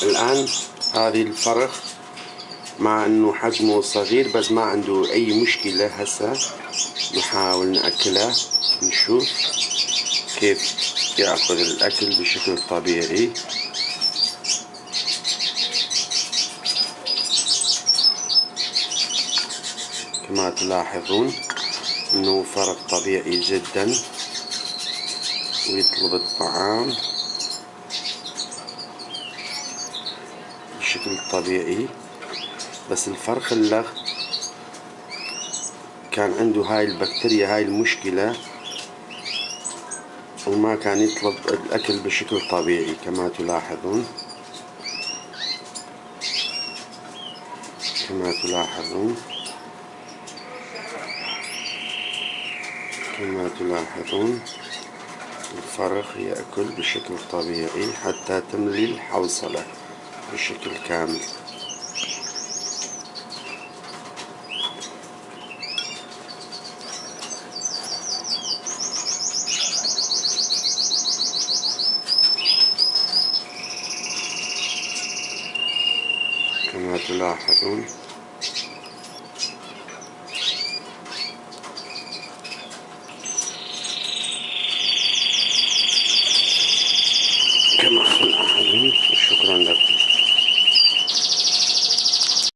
الآن هذه الفرخ مع انه حجمه صغير بس ما عنده اي مشكلة. هسه نحاول نأكلها، نشوف كيف يأخذ الأكل بشكل طبيعي. كما تلاحظون انه فرخ طبيعي جدا ويطلب الطعام بشكل طبيعي. بس الفرخ اللغ كان عنده هاي البكتيريا، هاي المشكلة، وما كان يطلب الأكل بشكل طبيعي. كما تلاحظون كما تلاحظون كما تلاحظون الفرخ يأكل بشكل طبيعي حتى تملي الحوصلة بشكل كامل. كما تلاحظون